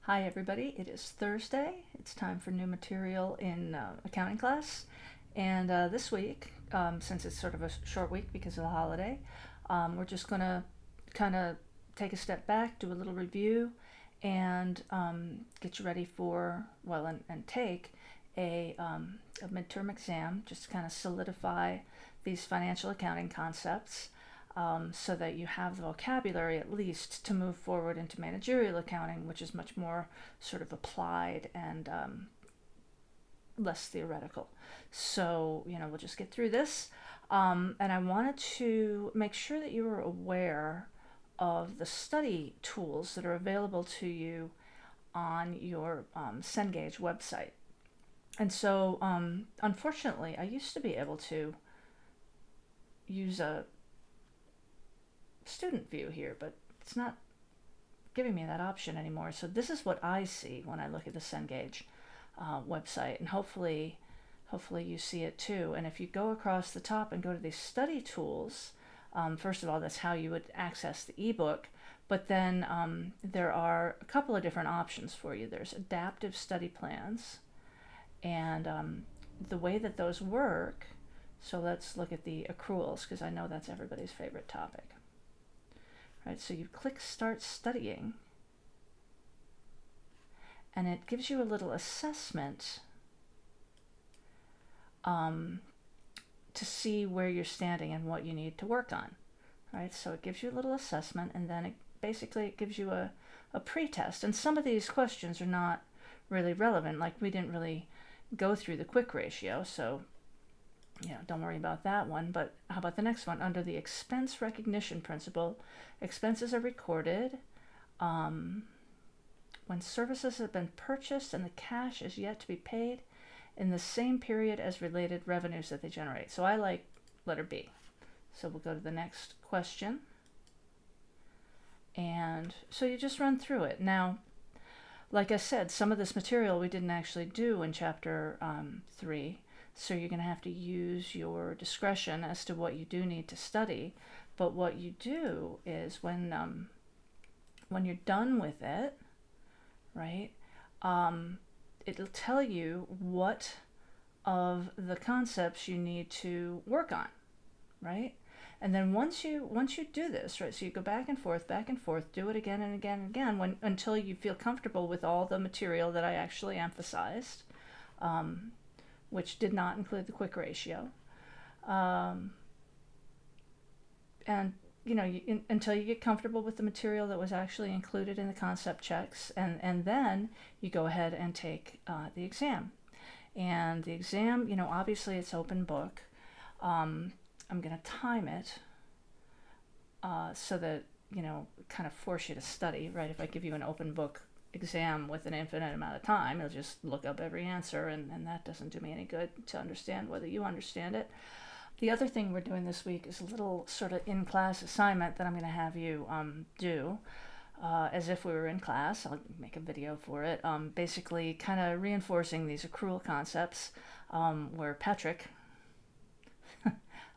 Hi everybody, it is Thursday. It's time for new material in accounting class. And this week, since it's sort of a short week because of the holiday, we're just going to kind of take a step back, do a little review, and get you ready for, and take a midterm exam, just to kind of solidify these financial accounting concepts. So that you have the vocabulary at least to move forward into managerial accounting, which is much more sort of applied and less theoretical. So, we'll just get through this. And I wanted to make sure that you were aware of the study tools that are available to you on your Cengage website. And so, unfortunately, I used to be able to use a student view here, but it's not giving me that option anymore. So this is what I see when I look at the Cengage website, and hopefully you see it too. And if you go across the top and go to these study tools, first of all, that's how you would access the ebook. But then there are a couple of different options for you. There's adaptive study plans, and the way that those work. So let's look at the accruals, because I know that's everybody's favorite topic. Right, so you click Start Studying, and it gives you a little assessment to see where you're standing and what you need to work on. Right, so it gives you a little assessment, and then it gives you a pre-test. And some of these questions are not really relevant, like we didn't really go through the quick ratio, so don't worry about that one. But how about the next one? Under the expense recognition principle, expenses are recorded when services have been purchased and the cash is yet to be paid in the same period as related revenues that they generate. So I like letter B. So we'll go to the next question. And so you just run through it. Now, like I said, some of this material we didn't actually do in chapter 3. So you're going to have to use your discretion as to what you do need to study. But what you do is when you're done with it, right, it'll tell you what of the concepts you need to work on, right? And then once you do this, right, so you go back and forth, do it again and again and again until you feel comfortable with all the material that I actually emphasized. Which did not include the quick ratio. And, until you get comfortable with the material that was actually included in the concept checks, and then you go ahead and take the exam. And the exam, obviously it's open book. I'm going to time it so that, kind of force you to study, right? If I give you an open book exam with an infinite amount of time, you'll just look up every answer, and that doesn't do me any good to understand whether you understand it. The other thing we're doing this week is a little sort of in-class assignment that I'm going to have you do as if we were in class. I'll make a video for it, basically kind of reinforcing these accrual concepts where Patrick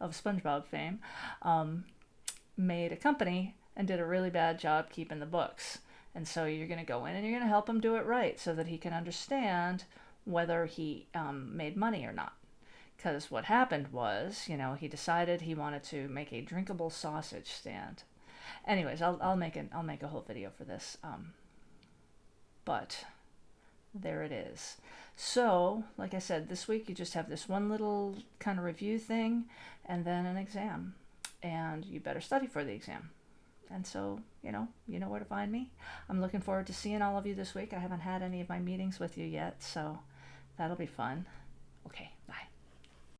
of SpongeBob fame made a company and did a really bad job keeping the books. And so you're going to go in and you're going to help him do it right so that he can understand whether he made money or not. Because what happened was, he decided he wanted to make a drinkable sausage stand. Anyways, I'll make a whole video for this. But there it is. So, like I said, this week you just have this one little kind of review thing and then an exam. And you better study for the exam. And so, you know where to find me. I'm looking forward to seeing all of you this week. I haven't had any of my meetings with you yet, so that'll be fun. Okay.